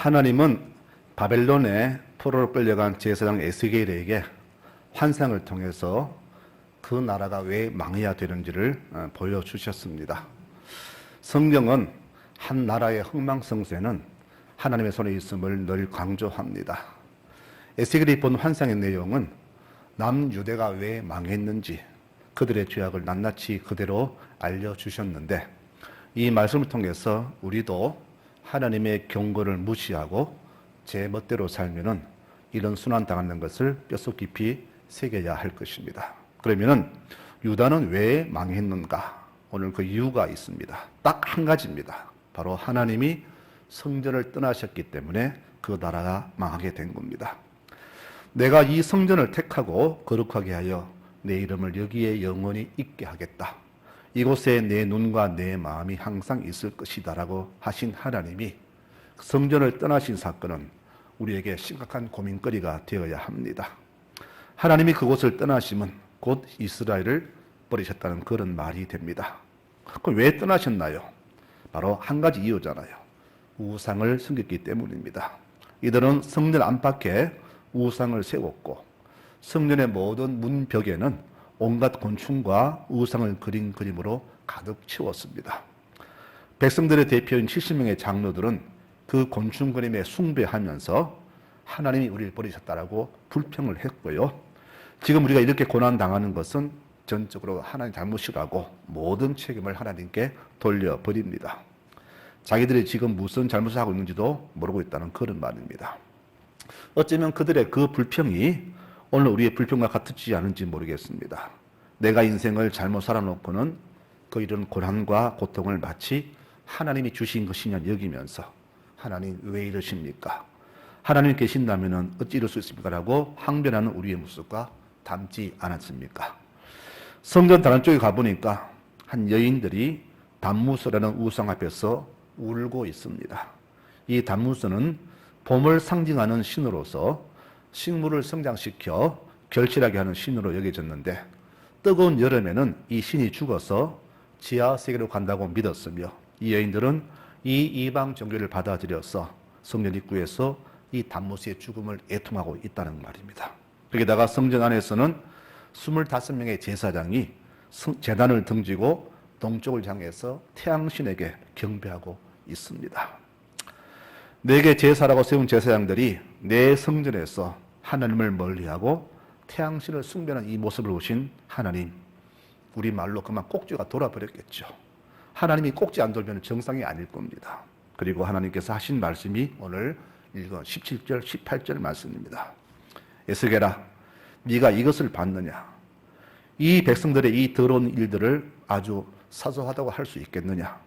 하나님은 바벨론의 포로로 끌려간 제사장 에스겔에게 환상을 통해서 그 나라가 왜 망해야 되는지를 보여주셨습니다. 성경은 한 나라의 흥망성쇠는 하나님의 손에 있음을 늘 강조합니다. 에스겔이 본 환상의 내용은 남유대가 왜 망했는지 그들의 죄악을 낱낱이 그대로 알려주셨는데, 이 말씀을 통해서 우리도 하나님의 경고를 무시하고 제 멋대로 살면은 이런 순환당하는 것을 뼛속 깊이 새겨야 할 것입니다. 그러면은 유다는 왜 망했는가? 오늘 그 이유가 있습니다. 딱 한 가지입니다. 바로 하나님이 성전을 떠나셨기 때문에 그 나라가 망하게 된 겁니다. 내가 이 성전을 택하고 거룩하게 하여 내 이름을 여기에 영원히 있게 하겠다. 이곳에 내 눈과 내 마음이 항상 있을 것이다 라고 하신 하나님이 성전을 떠나신 사건은 우리에게 심각한 고민거리가 되어야 합니다. 하나님이 그곳을 떠나시면 곧 이스라엘을 버리셨다는 그런 말이 됩니다. 그럼 왜 떠나셨나요? 바로 한 가지 이유잖아요. 우상을 섬겼기 때문입니다. 이들은 성전 안팎에 우상을 세웠고 성전의 모든 문벽에는 온갖 곤충과 우상을 그린 그림으로 가득 채웠습니다. 백성들의 대표인 70명의 장로들은 그 곤충 그림에 숭배하면서 하나님이 우리를 버리셨다라고 불평을 했고요. 지금 우리가 이렇게 고난당하는 것은 전적으로 하나님 잘못이라고 모든 책임을 하나님께 돌려버립니다. 자기들이 지금 무슨 잘못을 하고 있는지도 모르고 있다는 그런 말입니다. 어쩌면 그들의 그 불평이 오늘 우리의 불평과 같지 않은지 모르겠습니다. 내가 인생을 잘못 살아놓고는 그 이런 고난과 고통을 마치 하나님이 주신 것이냐 여기면서 하나님 왜 이러십니까? 하나님 계신다면 어찌 이럴 수 있습니까? 라고 항변하는 우리의 모습과 닮지 않았습니까? 성전 다른 쪽에 가보니까 한 여인들이 단무스라는 우상 앞에서 울고 있습니다. 이 단무스는 봄을 상징하는 신으로서 식물을 성장시켜 결실하게 하는 신으로 여겨졌는데, 뜨거운 여름에는 이 신이 죽어서 지하세계로 간다고 믿었으며 이 여인들은 이 이방 종교를 받아들여서 성전 입구에서 이 단무스의 죽음을 애통하고 있다는 말입니다. 거기다가 성전 안에서는 25명의 제사장이 제단을 등지고 동쪽을 향해서 태양신에게 경배하고 있습니다. 내게 제사라고 세운 제사장들이 내 성전에서 하나님을 멀리하고 태양신을 숭배하는 이 모습을 보신 하나님, 우리 말로 그만 꼭지가 돌아버렸겠죠. 하나님이 꼭지 안 돌면 정상이 아닐 겁니다. 그리고 하나님께서 하신 말씀이 오늘 읽은 17절, 18절 말씀입니다. 에스겔아, 네가 이것을 봤느냐? 이 백성들의 이 더러운 일들을 아주 사소하다고 할 수 있겠느냐?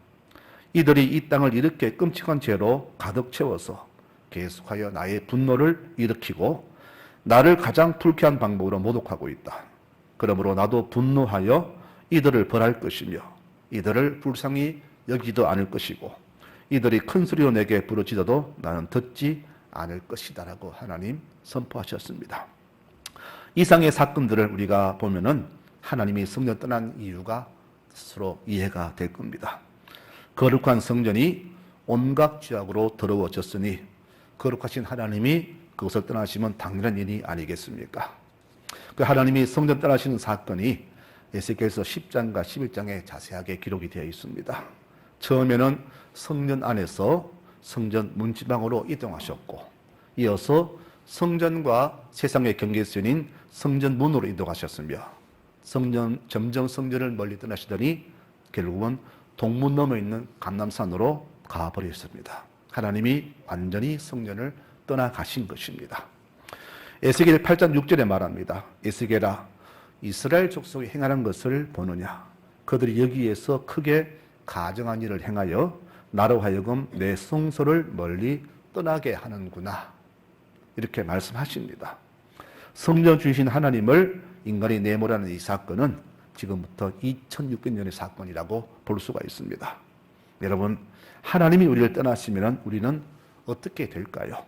이들이 이 땅을 이렇게 끔찍한 죄로 가득 채워서 계속하여 나의 분노를 일으키고 나를 가장 불쾌한 방법으로 모독하고 있다. 그러므로 나도 분노하여 이들을 벌할 것이며 이들을 불쌍히 여기지도 않을 것이고 이들이 큰 소리로 내게 부르짖어도 나는 듣지 않을 것이다 라고 하나님 선포하셨습니다. 이상의 사건들을 우리가 보면은 하나님이 성전 떠난 이유가 스스로 이해가 될 겁니다. 거룩한 성전이 온갖 죄악으로 더러워졌으니 거룩하신 하나님이 그것을 떠나시면 당연한 일이 아니겠습니까? 그 하나님이 성전 떠나시는 사건이 에스겔서 10장과 11장에 자세하게 기록이 되어 있습니다. 처음에는 성전 안에서 성전 문지방으로 이동하셨고 이어서 성전과 세상의 경계선인 성전 문으로 이동하셨으며 점점 성전을 멀리 떠나시더니 결국은 동문 넘어 있는 감람산으로 가버렸습니다. 하나님이 완전히 성전을 떠나가신 것입니다. 에스겔 8장 6절에 말합니다. 에스겔아, 이스라엘 족속이 행하는 것을 보느냐? 그들이 여기에서 크게 가증한 일을 행하여 나로 하여금 내 성소를 멀리 떠나게 하는구나. 이렇게 말씀하십니다. 성전 주신 하나님을 인간이 내모라는 이 사건은 지금부터 2600년의 사건이라고 볼 수가 있습니다. 여러분, 하나님이 우리를 떠나시면 우리는 어떻게 될까요?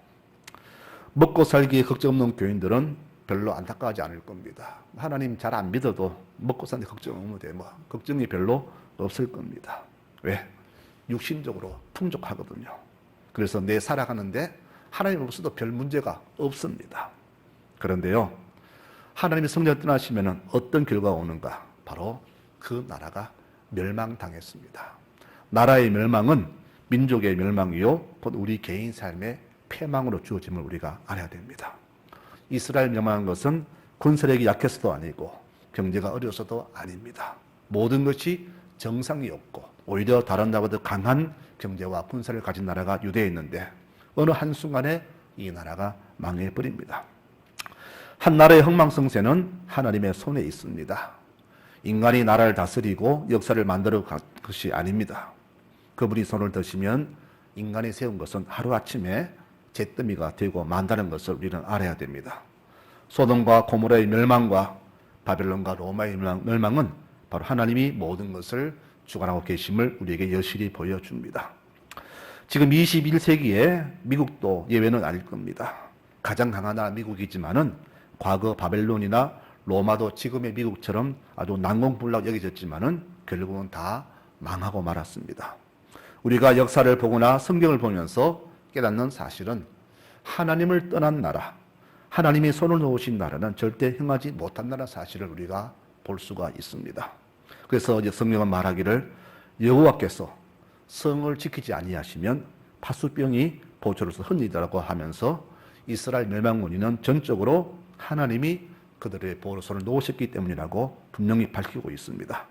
먹고 살기에 걱정 없는 교인들은 별로 안타까워하지 않을 겁니다. 하나님 잘 안 믿어도 먹고 사는데 걱정 없으면 돼. 걱정이 별로 없을 겁니다. 왜? 육신적으로 풍족하거든요. 그래서 내 살아가는데 하나님 없어도 별 문제가 없습니다. 그런데요, 하나님이 성령을 떠나시면 어떤 결과가 오는가? 바로 그 나라가 멸망당했습니다. 나라의 멸망은 민족의 멸망이요, 곧 우리 개인 삶의 패망으로 주어짐을 우리가 알아야 됩니다. 이스라엘 멸망한 것은 군사력이 약해서도 아니고 경제가 어려서도 아닙니다. 모든 것이 정상이 없고 오히려 다른 나라보다 강한 경제와 군사를 가진 나라가 유대했는데 어느 한순간에 이 나라가 망해버립니다. 한 나라의 흥망성쇠는 하나님의 손에 있습니다. 인간이 나라를 다스리고 역사를 만들어 갈 것이 아닙니다. 그분이 손을 드시면 인간이 세운 것은 하루아침에 잿더미가 되고 만다는 것을 우리는 알아야 됩니다. 소돔과 고모라의 멸망과 바벨론과 로마의 멸망은 바로 하나님이 모든 것을 주관하고 계심을 우리에게 여실히 보여줍니다. 지금 21세기에 미국도 예외는 아닐 겁니다. 가장 강한 나라 미국이지만은 과거 바벨론이나 로마도 지금의 미국처럼 아주 난공불락 여겨졌지만은 결국은 다 망하고 말았습니다. 우리가 역사를 보거나 성경을 보면서 깨닫는 사실은 하나님을 떠난 나라, 하나님이 손을 놓으신 나라는 절대 행하지 못한 나라 사실을 우리가 볼 수가 있습니다. 그래서 이제 성경은 말하기를 여호와께서 성을 지키지 아니하시면 파수병이 보초로서 흔들리라고 하면서 이스라엘 멸망 원인은 전적으로 하나님이 그들의 보호로 손을 놓으셨기 때문이라고 분명히 밝히고 있습니다.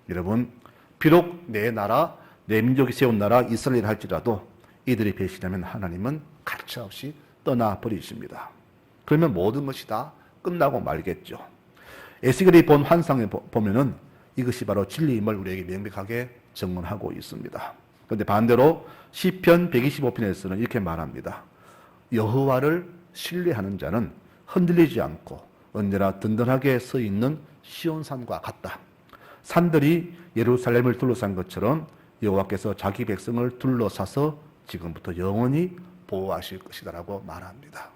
여러분, 비록 내 나라, 내 민족이 세운 나라 이스라엘 할지라도 이들이 배신하면 하나님은 가차없이 떠나버리십니다. 그러면 모든 것이 다 끝나고 말겠죠. 에스겔이 본 환상에 보면은 이것이 바로 진리임을 우리에게 명백하게 증언하고 있습니다. 그런데 반대로 시편 125편에서는 이렇게 말합니다. 여호와를 신뢰하는 자는 흔들리지 않고 언제나 든든하게 서 있는 시온산과 같다. 산들이 예루살렘을 둘러싼 것처럼 여호와께서 자기 백성을 둘러싸서 지금부터 영원히 보호하실 것이다라고 말합니다.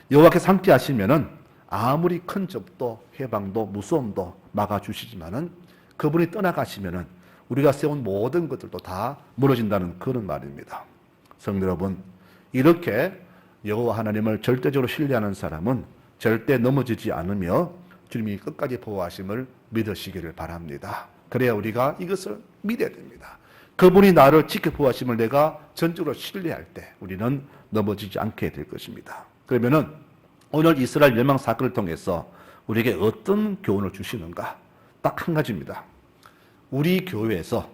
여호와께서 함께 하시면은 아무리 큰 적도 해방도 무서움도 막아주시지만은 그분이 떠나가시면은 우리가 세운 모든 것들도 다 무너진다는 그런 말입니다. 성도 여러분, 이렇게 여호와 하나님을 절대적으로 신뢰하는 사람은 절대 넘어지지 않으며 주님이 끝까지 보호하심을 믿으시기를 바랍니다. 그래야 우리가 이것을 믿어야 됩니다. 그분이 나를 지켜 보호하심을 내가 전적으로 신뢰할 때 우리는 넘어지지 않게 될 것입니다. 그러면은 오늘 이스라엘 멸망 사건을 통해서 우리에게 어떤 교훈을 주시는가? 딱 한 가지입니다. 우리 교회에서,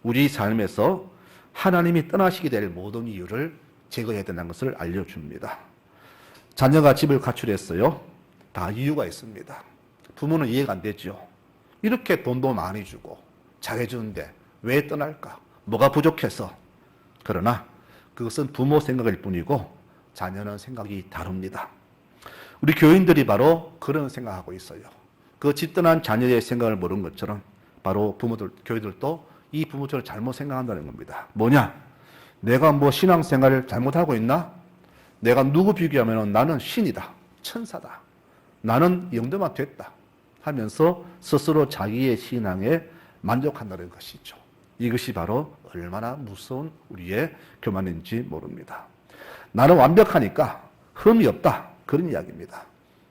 우리 삶에서 하나님이 떠나시게 될 모든 이유를 제거해야 된다는 것을 알려줍니다. 자녀가 집을 가출했어요. 다 이유가 있습니다. 부모는 이해가 안 되죠. 이렇게 돈도 많이 주고 잘해주는데 왜 떠날까? 뭐가 부족해서. 그러나 그것은 부모 생각일 뿐이고 자녀는 생각이 다릅니다. 우리 교인들이 바로 그런 생각하고 있어요. 그 집 떠난 자녀의 생각을 모르는 것처럼 바로 부모들, 교회들도 이 부모처럼 잘못 생각한다는 겁니다. 뭐냐? 내가 뭐 신앙생활을 잘못하고 있나? 내가 누구 비교하면 나는 신이다. 천사다. 나는 영도만 됐다. 하면서 스스로 자기의 신앙에 만족한다는 것이죠. 이것이 바로 얼마나 무서운 우리의 교만인지 모릅니다. 나는 완벽하니까 흠이 없다. 그런 이야기입니다.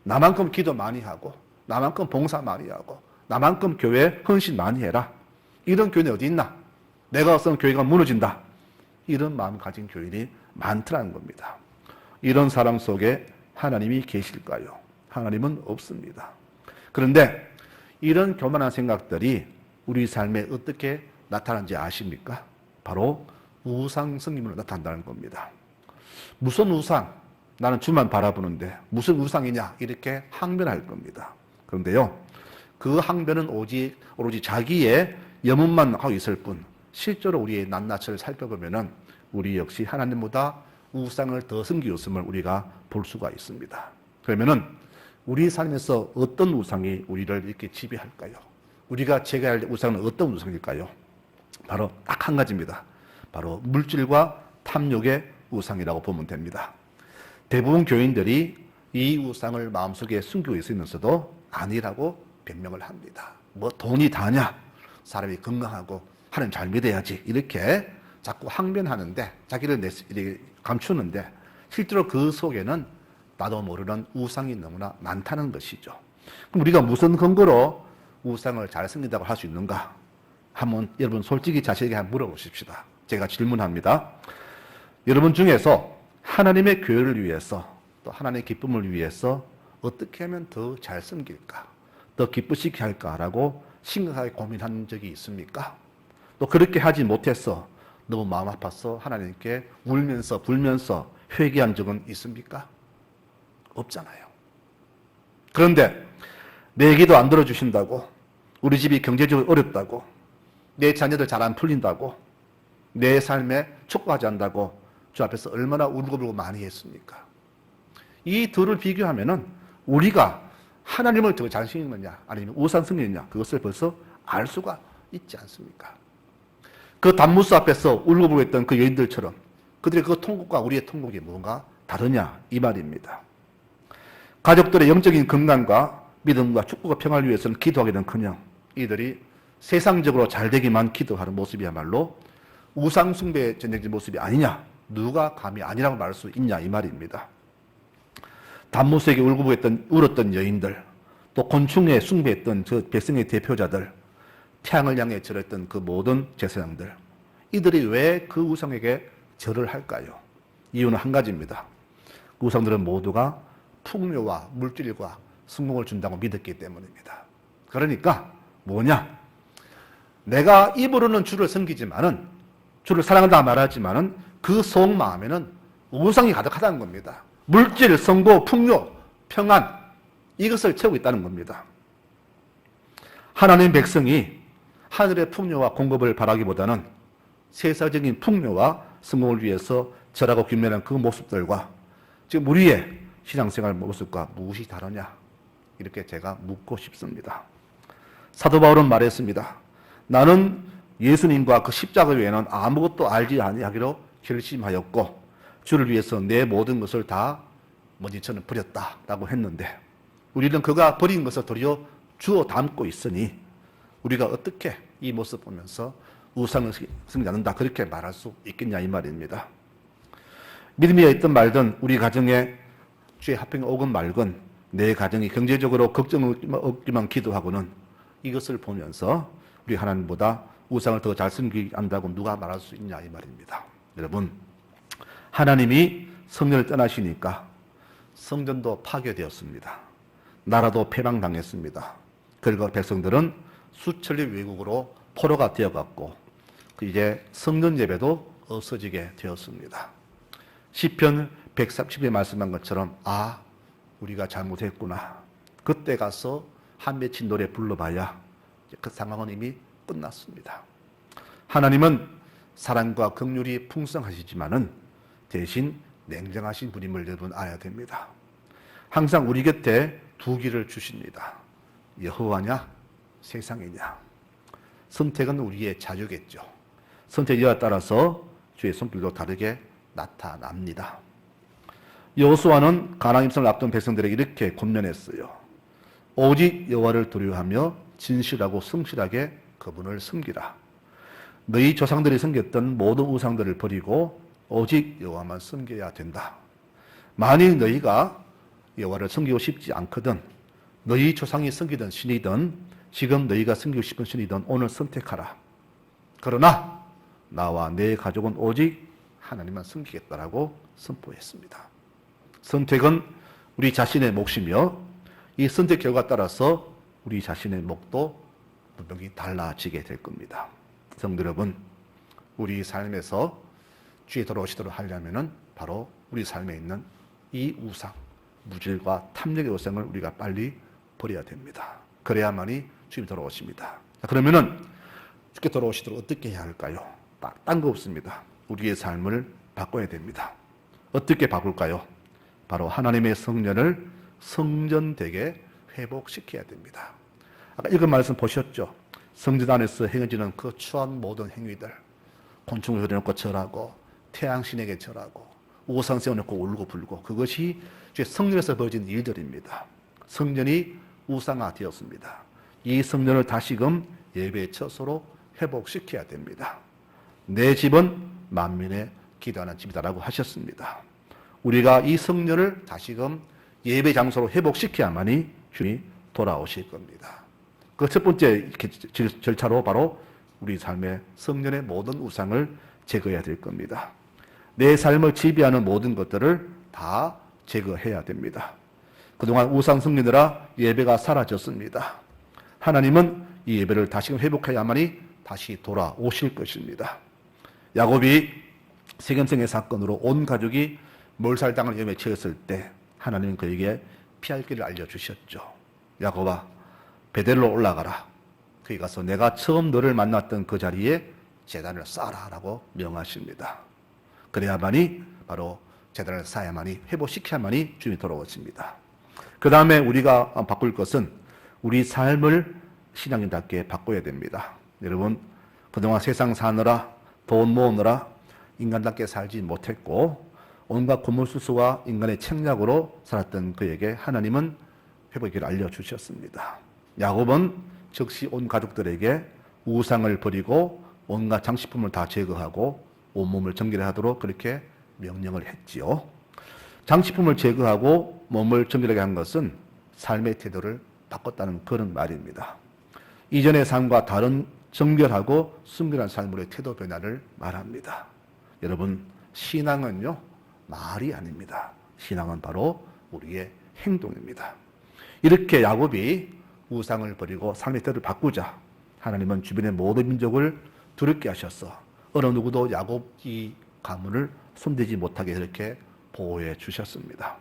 나만큼 기도 많이 하고 나만큼 봉사 많이 하고 나만큼 교회에 헌신 많이 해라. 이런 교인이 어디 있나? 내가 없으면 교회가 무너진다. 이런 마음 가진 교인이 많더라는 겁니다. 이런 사람 속에 하나님이 계실까요? 하나님은 없습니다. 그런데 이런 교만한 생각들이 우리 삶에 어떻게 나타나는지 아십니까? 바로 우상 성김으로 나타난다는 겁니다. 무슨 우상? 나는 주만 바라보는데 무슨 우상이냐? 이렇게 항변할 겁니다. 그런데요, 그 항변은 오로지 자기의 염원만 하고 있을 뿐 실제로 우리의 낱낱을 살펴보면은 우리 역시 하나님보다 우상을 더 섬기었음을 우리가 볼 수가 있습니다. 그러면은 우리 삶에서 어떤 우상이 우리를 이렇게 지배할까요? 우리가 제거해야 할 우상은 어떤 우상일까요? 바로 딱 한 가지입니다. 바로 물질과 탐욕의 우상이라고 보면 됩니다. 대부분 교인들이 이 우상을 마음속에 숨기고 있으면서도 아니라고 변명을 합니다. 뭐 돈이 다냐? 사람이 건강하고 하나님 잘 믿어야지. 이렇게 자꾸 항변하는데 자기를 감추는데 실제로 그 속에는 나도 모르는 우상이 너무나 많다는 것이죠. 그럼 우리가 무슨 근거로 우상을 잘 섬긴다고 할 수 있는가? 한번 여러분 솔직히 자신에게 한번 물어보십시다. 제가 질문합니다. 여러분 중에서 하나님의 교회를 위해서 또 하나님의 기쁨을 위해서 어떻게 하면 더 잘 섬길까? 더 기쁘시게 할까라고 심각하게 고민한 적이 있습니까? 또 그렇게 하지 못해서 너무 마음 아파서 하나님께 울면서 불면서 회개한 적은 있습니까? 없잖아요. 그런데 내 기도 안 들어주신다고, 우리 집이 경제적으로 어렵다고, 내 자녀들 잘 안 풀린다고, 내 삶에 축복하지 않는다고 주 앞에서 얼마나 울고불고 많이 했습니까? 이 둘을 비교하면은 우리가 하나님을 더 잘 섬기느냐 아니면 우상 섬기느냐 그것을 벌써 알 수가 있지 않습니까? 그 단무스 앞에서 울고불고 했던 그 여인들처럼 그들의 그 통곡과 우리의 통곡이 뭔가 다르냐 이 말입니다. 가족들의 영적인 건강과 믿음과 축복과 평화를 위해서는 기도하기는커녕 이들이 세상적으로 잘 되기만 기도하는 모습이야말로 우상 숭배의 전형적인 모습이 아니냐, 누가 감히 아니라고 말할 수 있냐 이 말입니다. 단무스에게 울었던 여인들, 또 곤충에 숭배했던 저 백성의 대표자들, 태양을 향해 절했던 그 모든 제사장들, 이들이 왜 그 우상에게 절을 할까요? 이유는 한 가지입니다. 그 우상들은 모두가 풍요와 물질과 성공을 준다고 믿었기 때문입니다. 그러니까 뭐냐? 내가 입으로는 주를 섬기지만은, 주를 사랑한다 말하지만은 그 속마음에는 우상이 가득하다는 겁니다. 물질, 성공, 풍요, 평안, 이것을 채우고 있다는 겁니다. 하나님 백성이 하늘의 풍요와 공급을 바라기보다는 세상적인 풍요와 성공을 위해서 절하고 규면한 그 모습들과 지금 우리의 신앙생활 모습과 무엇이 다르냐? 이렇게 제가 묻고 싶습니다. 사도 바울은 말했습니다. 나는 예수님과 그 십자가 외에는 아무것도 알지 아니하기로 결심하였고 주를 위해서 내 모든 것을 다 먼지처럼 버렸다라고 했는데 우리는 그가 버린 것을 도리어 주워 담고 있으니 우리가 어떻게 이 모습 보면서 우상을 섬기지 않는다 그렇게 말할 수 있겠냐 이 말입니다. 믿음이 있든 말든 우리 가정에 주의 하평이 오건 말건 내 가정이 경제적으로 걱정 없기만 기도하고는 이것을 보면서 우리 하나님보다 우상을 더 잘 섬기게 한다고 누가 말할 수 있냐 이 말입니다. 여러분, 하나님이 성전을 떠나시니까 성전도 파괴되었습니다. 나라도 패망당했습니다. 그리고 백성들은 수천리 외국으로 포로가 되어갔고 이제 성전 예배도 없어지게 되었습니다. 시편 130에 말씀한 것처럼 우리가 잘못했구나. 그때 가서 한 맺힌 노래 불러봐야 그 상황은 이미 끝났습니다. 하나님은 사랑과 긍휼이 풍성하시지만은 대신 냉정하신 분임을 여러분 알아야 됩니다. 항상 우리 곁에 두 길을 주십니다. 여호와냐 세상이냐. 선택은 우리의 자유겠죠. 선택에 따라서 주의 손길도 다르게 나타납니다. 여호수아는 가나안 입성을 앞둔 백성들에게 이렇게 권면했어요. 오직 여호와를 두려워하며 진실하고 성실하게 그분을 섬기라. 너희 조상들이 섬겼던 모든 우상들을 버리고 오직 여호와만 섬겨야 된다. 만일 너희가 여호와를 섬기고 싶지 않거든 너희 조상이 섬기던 신이든 지금 너희가 섬기고 싶은 신이든 오늘 선택하라. 그러나 나와 내 가족은 오직 하나님만 섬기겠다라고 선포했습니다. 선택은 우리 자신의 몫이며 이 선택 결과에 따라서 우리 자신의 몫도 분명히 달라지게 될 겁니다. 성도 여러분, 우리 삶에서 주의 돌아오시도록 하려면은 바로 우리 삶에 있는 이 우상, 무질과 탐욕의 우상을 우리가 빨리 버려야 됩니다. 그래야만이 주님 돌아오십니다. 그러면은 주께 돌아오시도록 어떻게 해야 할까요? 딴 거 없습니다. 우리의 삶을 바꿔야 됩니다. 어떻게 바꿀까요? 바로 하나님의 성전을 성전되게 회복시켜야 됩니다. 아까 읽은 말씀 보셨죠? 성전 안에서 행해지는 그 추한 모든 행위들, 곤충을 그려놓고 절하고 태양신에게 절하고 우상 세워놓고 울고 불고 그것이 성전에서 벌어진 일들입니다. 성전이 우상화되었습니다. 이 성전을 다시금 예배의 처소로 회복시켜야 됩니다. 내 집은 만민의 기도하는 집이다라고 하셨습니다. 우리가 이 성전을 다시금 예배 장소로 회복시켜야만이 주님이 돌아오실 겁니다. 그 첫 번째 절차로 바로 우리 삶의 성전의 모든 우상을 제거해야 될 겁니다. 내 삶을 지배하는 모든 것들을 다 제거해야 됩니다. 그동안 우상 섬기느라 예배가 사라졌습니다. 하나님은 이 예배를 다시금 회복해야만이 다시 돌아오실 것입니다. 야곱이 세겜성의 사건으로 온 가족이 몰살당할 위험에 처했을 때 하나님은 그에게 피할 길을 알려주셨죠. 야곱아, 베델로 올라가라. 거기 가서 내가 처음 너를 만났던 그 자리에 제단을 쌓아라 라고 명하십니다. 그래야만이 바로 제단을 쌓아야만이 회복시켜야만이 주님이 돌아오십니다. 그 다음에 우리가 바꿀 것은 우리 삶을 신앙인답게 바꿔야 됩니다. 여러분, 그동안 세상 사느라 돈 모으느라 인간답게 살지 못했고 온갖 고물수수와 인간의 책략으로 살았던 그에게 하나님은 회복의 길을 알려주셨습니다. 야곱은 즉시 온 가족들에게 우상을 버리고 온갖 장식품을 다 제거하고 온몸을 정결히 하도록 그렇게 명령을 했지요. 장식품을 제거하고 몸을 정결하게 한 것은 삶의 태도를 바꿨다는 그런 말입니다. 이전의 삶과 다른 정결하고 순결한 삶으로의 태도 변화를 말합니다. 여러분, 신앙은요, 말이 아닙니다. 신앙은 바로 우리의 행동입니다. 이렇게 야곱이 우상을 버리고 삶의 태도를 바꾸자 하나님은 주변의 모든 민족을 두렵게 하셔서 어느 누구도 야곱 이 가문을 손대지 못하게 이렇게 보호해 주셨습니다.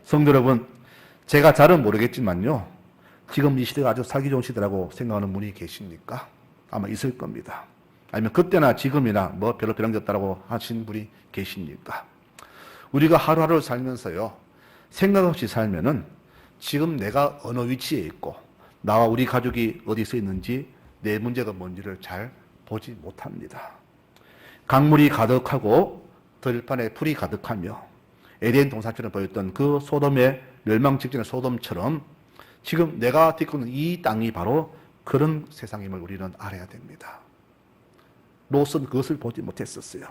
성도 여러분, 제가 잘은 모르겠지만요, 지금 이 시대가 아주 살기 좋은 시대라고 생각하는 분이 계십니까? 아마 있을 겁니다. 아니면 그때나 지금이나 뭐 별로 변함없다라고 하신 분이 계십니까? 우리가 하루하루 살면서요, 생각 없이 살면은 지금 내가 어느 위치에 있고 나와 우리 가족이 어디서 있는지 내 문제가 뭔지를 잘 보지 못합니다. 강물이 가득하고 들판에 풀이 가득하며 에덴 동산처럼 보였던 그 소돔의 멸망 직전의 소돔처럼 지금 내가 듣고 있는 이 땅이 바로 그런 세상임을 우리는 알아야 됩니다. 롯은 그것을 보지 못했었어요.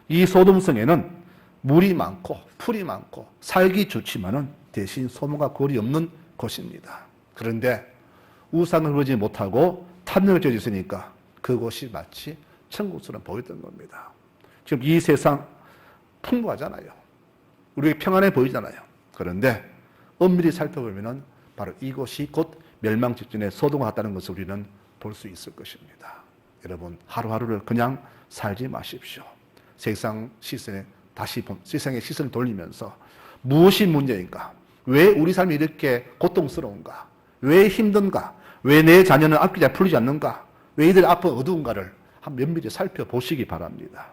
이 소돔성에는 물이 많고 풀이 많고 살기 좋지만은 대신 소문과 거리 없는 곳입니다. 그런데 우상을 보지 못하고 탐욕을 저지르니까 그곳이 마치 천국처럼 보였던 겁니다. 지금 이 세상 풍부하잖아요. 우리에게 평안해 보이잖아요. 그런데 엄밀히 살펴보면 바로 이곳이 곧 멸망 직전에 소돔과 같다는 것을 우리는 볼 수 있을 것입니다. 여러분, 하루하루를 그냥 살지 마십시오. 세상의 시선을 돌리면서 무엇이 문제인가? 왜 우리 삶이 이렇게 고통스러운가? 왜 힘든가? 왜 내 자녀는 앞길이 잘 풀리지 않는가? 왜 이들 앞은 어두운가를 한 면밀히 살펴보시기 바랍니다.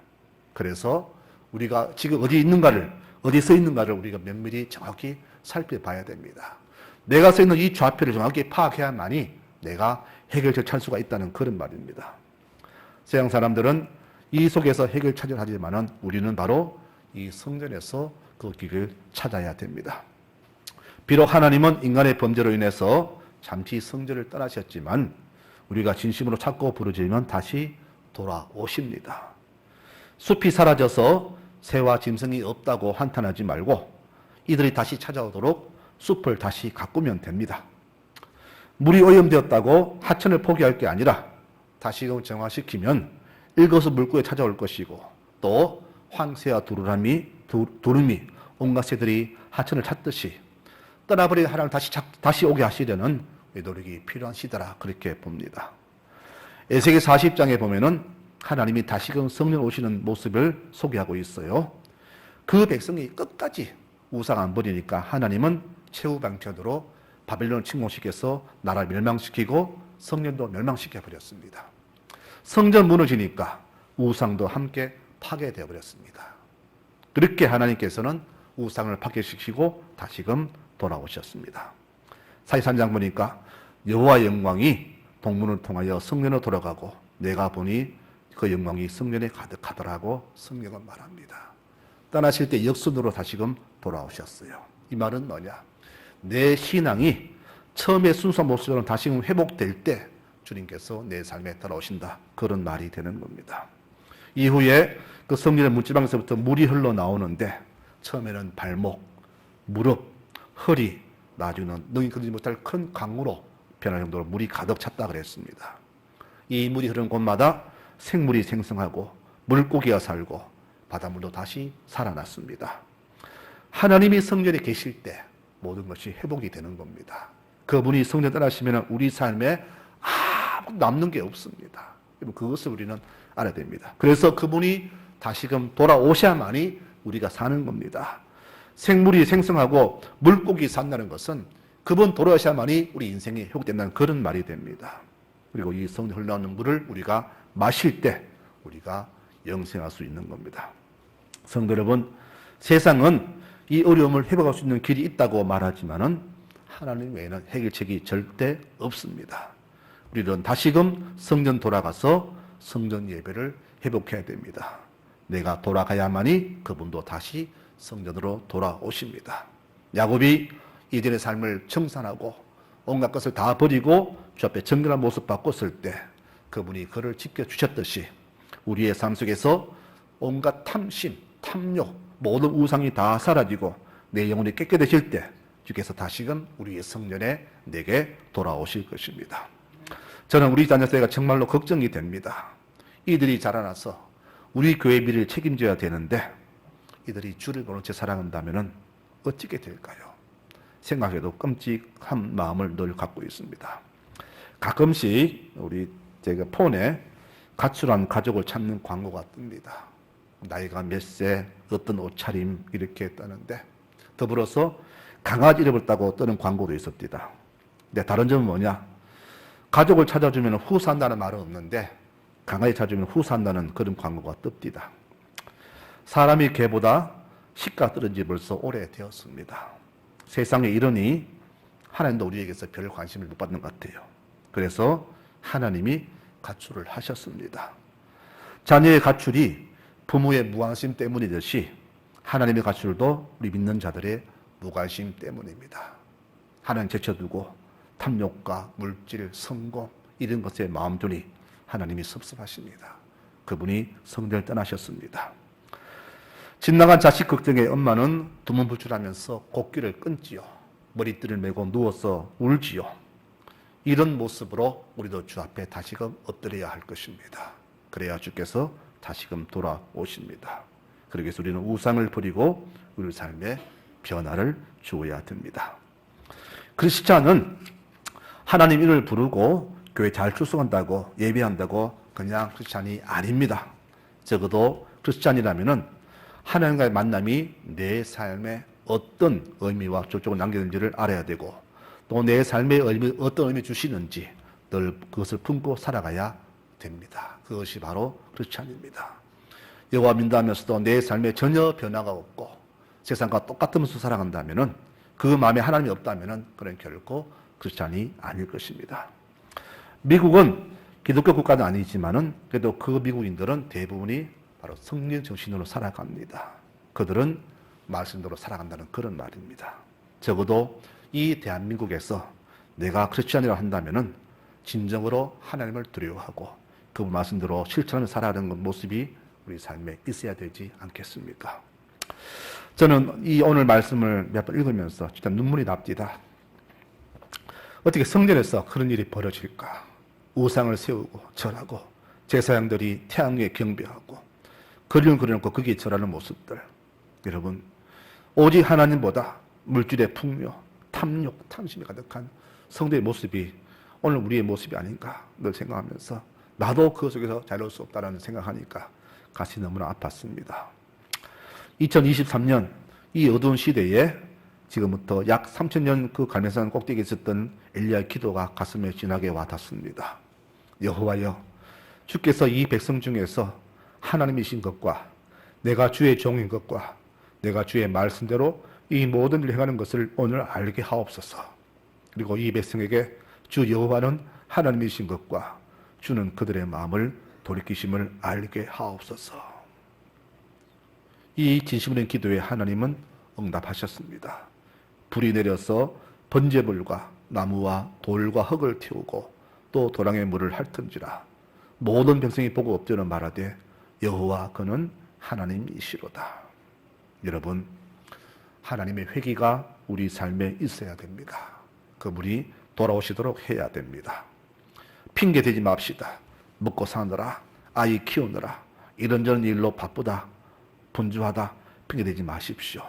그래서 우리가 지금 어디 있는가를, 어디 서 있는가를 우리가 면밀히 정확히 살펴봐야 됩니다. 내가 서 있는 이 좌표를 정확히 파악해야만이 내가 해결책을 찾을 수가 있다는 그런 말입니다. 세상 사람들은 이 속에서 해결책을 하지만은 우리는 바로 이 성전에서 그 길을 찾아야 됩니다. 비록 하나님은 인간의 범죄로 인해서 잠시 성전을 떠나셨지만 우리가 진심으로 찾고 부르짖으면 다시 돌아오십니다. 숲이 사라져서 새와 짐승이 없다고 한탄하지 말고 이들이 다시 찾아오도록 숲을 다시 가꾸면 됩니다. 물이 오염되었다고 하천을 포기할 게 아니라 다시금 정화시키면 일거수물고에 찾아올 것이고 또 황새와 두루미 온갖 새들이 하천을 찾듯이 떠나버린 하나님을 다시 오게 하시려는 노력이 필요한 시대라 그렇게 봅니다. 에스겔 40장에 보면은 하나님이 다시금 성령 오시는 모습을 소개하고 있어요. 그 백성이 끝까지 우상 안 버리니까 하나님은 최후방편으로 바벨론을 침공시켜서 나라 멸망시키고 성전도 멸망시켜 버렸습니다. 성전 무너지니까 우상도 함께 파괴되어 버렸습니다. 그렇게 하나님께서는 우상을 파괴시키고 다시금 돌아오셨습니다. 43장 보니까 여호와의 영광이 동문을 통하여 성전으로 돌아가고 내가 보니 그 영광이 성전에 가득하더라고 성경은 말합니다. 떠나실 때 역순으로 다시금 돌아오셨어요. 이 말은 뭐냐? 내 신앙이 처음에 순수한 모습으로 다시금 회복될 때 주님께서 내 삶에 돌아오신다. 그런 말이 되는 겁니다. 이후에 그 성전의 문지방에서부터 물이 흘러나오는데 처음에는 발목, 무릎, 허리, 나중에는 능히 건드리지 못할 큰 강으로 변할 정도로 물이 가득 찼다 그랬습니다. 이 물이 흐르는 곳마다 생물이 생성하고 물고기가 살고 바닷물도 다시 살아났습니다. 하나님이 성전에 계실 때 모든 것이 회복이 되는 겁니다. 그분이 성전 떠나시면 우리 삶에 아무 남는 게 없습니다. 그것을 우리는 알아야 됩니다. 그래서 그분이 다시금 돌아오셔야만이 우리가 사는 겁니다. 생물이 생성하고 물고기 산다는 것은 그분 돌아오셔야만이 우리 인생이 회복된다는 그런 말이 됩니다. 그리고 이 성전 흘러나오는 물을 우리가 마실 때 우리가 영생할 수 있는 겁니다. 성도 여러분, 세상은 이 어려움을 회복할 수 있는 길이 있다고 말하지만은 하나님 외에는 해결책이 절대 없습니다. 우리는 다시금 성전 돌아가서 성전 예배를 회복해야 됩니다. 내가 돌아가야만이 그분도 다시 성전으로 돌아오십니다. 야곱이 이전의 삶을 청산하고 온갖 것을 다 버리고 주 앞에 정결한 모습 바꿨을 때 그분이 그를 지켜주셨듯이 우리의 삶 속에서 온갖 탐심, 탐욕, 모든 우상이 다 사라지고 내 영혼이 깨끗해질 때 주께서 다시금 우리의 성전에 내게 돌아오실 것입니다. 저는 우리 자녀세대가 정말로 걱정이 됩니다. 이들이 자라나서 우리 교회 미래를 책임져야 되는데 이들이 주를 모른 채 살아간다면 어떻게 될까요? 생각해도 끔찍한 마음을 늘 갖고 있습니다. 가끔씩 제가 폰에 가출한 가족을 찾는 광고가 뜹니다. 나이가 몇 세, 어떤 옷차림 이렇게 했다는데 더불어서 강아지 잃어버렸다고 뜨는 광고도 있었습니다. 근데 다른 점은 뭐냐? 가족을 찾아주면 후사한다는 말은 없는데 강아지 찾아주면 후사한다는 그런 광고가 뜹니다. 사람이 개보다 시가 떨어진 지 벌써 오래되었습니다. 세상에 이러니 하나님도 우리에게서 별 관심을 못 받는 것 같아요. 그래서 하나님이 가출을 하셨습니다. 자녀의 가출이 부모의 무관심 때문이듯이 하나님의 가출도 우리 믿는 자들의 무관심 때문입니다. 하나님 제쳐두고 탐욕과 물질, 성공 이런 것에 마음 두니 하나님이 섭섭하십니다. 그분이 성전을 떠나셨습니다. 집 나간 자식 걱정에 엄마는 두문불출하면서 곡기를 끊지요. 머리띠를 메고 누워서 울지요. 이런 모습으로 우리도 주 앞에 다시금 엎드려야 할 것입니다. 그래야 주께서 다시금 돌아오십니다. 그러기 위해서 우리는 우상을 버리고 우리 삶에 변화를 주어야 됩니다. 크리스찬은 하나님 이름을 부르고 교회 잘 출석한다고 예배한다고 그냥 크리스찬이 아닙니다. 적어도 크리스찬이라면은 하나님과의 만남이 내 삶에 어떤 의미와 족적을 남기는지를 알아야 되고 또 내 삶의 어떤 의미 주시는지 늘 그것을 품고 살아가야 됩니다. 그것이 바로 크리스찬입니다. 여호와 믿는다면서도 내 삶에 전혀 변화가 없고 세상과 똑같으면서 살아간다면은 그 마음에 하나님이 없다면은 그는 결코 크리스찬이 아닐 것입니다. 미국은 기독교 국가는 아니지만은 그래도 그 미국인들은 대부분이 바로 성령 정신으로 살아갑니다. 그들은 말씀대로 살아간다는 그런 말입니다. 적어도 이 대한민국에서 내가 크리스찬이라 한다면은 진정으로 하나님을 두려워하고 그 말씀대로 실천하며 살아가는 모습이 우리 삶에 있어야 되지 않겠습니까? 저는 이 오늘 말씀을 몇 번 읽으면서 진짜 눈물이 납니다. 어떻게 성전에서 그런 일이 벌어질까? 우상을 세우고 절하고 제사장들이 태양에 경배하고 그림을 그려놓고 거기에 절하는 모습들. 여러분, 오직 하나님보다 물질의 풍요, 탐욕, 탐심이 가득한 성도의 모습이 오늘 우리의 모습이 아닌가 늘 생각하면서 나도 그 속에서 자유로울 수 없다는 생각하니까 가슴이 너무나 아팠습니다. 2023년 이 어두운 시대에 지금부터 약 3000년 그 갈멜산 꼭대기에 있었던 엘리야의 기도가 가슴에 진하게 와닿습니다. 여호와여, 주께서 이 백성 중에서 하나님이신 것과 내가 주의 종인 것과 내가 주의 말씀대로 이 모든 일을 행하는 것을 오늘 알게 하옵소서. 그리고 이 백성에게 주 여호와는 하나님이신 것과 주는 그들의 마음을 돌이키심을 알게 하옵소서. 이 진심으로 기도에 하나님은 응답하셨습니다. 불이 내려서 번제불과 나무와 돌과 흙을 태우고 또 도랑의 물을 핥은지라 모든 백성이 보고 엎드려 말하되 여호와 그는 하나님이시로다. 여러분, 하나님의 회개가 우리 삶에 있어야 됩니다. 그분이 돌아오시도록 해야 됩니다. 핑계 대지 맙시다. 먹고 사느라, 아이 키우느라, 이런저런 일로 바쁘다, 분주하다 핑계 대지 마십시오.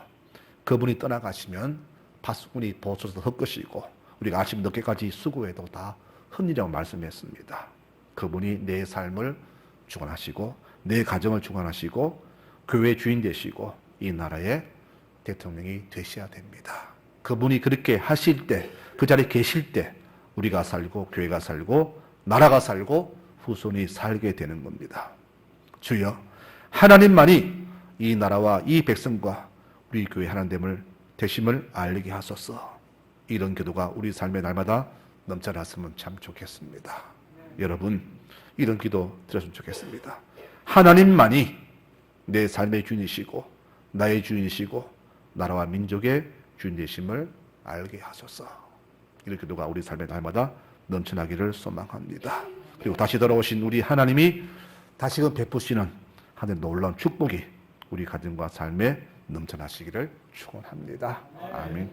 그분이 떠나가시면 밭수꾼이 보초서 헛것이고 우리가 아침 늦게까지 수고해도 다 헛일이라고 말씀했습니다. 그분이 내 삶을 주관하시고 내 가정을 주관하시고 교회 주인 되시고 이 나라의 대통령이 되셔야 됩니다. 그분이 그렇게 하실 때, 그 자리에 계실 때 우리가 살고 교회가 살고 나라가 살고 후손이 살게 되는 겁니다. 주여, 하나님만이 이 나라와 이 백성과 우리 교회 하나님을 되심을 알게 하소서. 이런 기도가 우리 삶의 날마다 넘쳐났으면 참 좋겠습니다. 여러분, 이런 기도 드렸으면 좋겠습니다. 하나님만이 내 삶의 주인이시고 나의 주인이시고 나라와 민족의 주인 되심을 알게 하소서. 이런 기도가 우리 삶의 날마다 넘쳐나기를 소망합니다. 그리고 다시 돌아오신 우리 하나님이 다시금 베푸시는 하나님의 놀라운 축복이 우리 가정과 삶에 넘쳐나시기를 축원합니다. 아멘.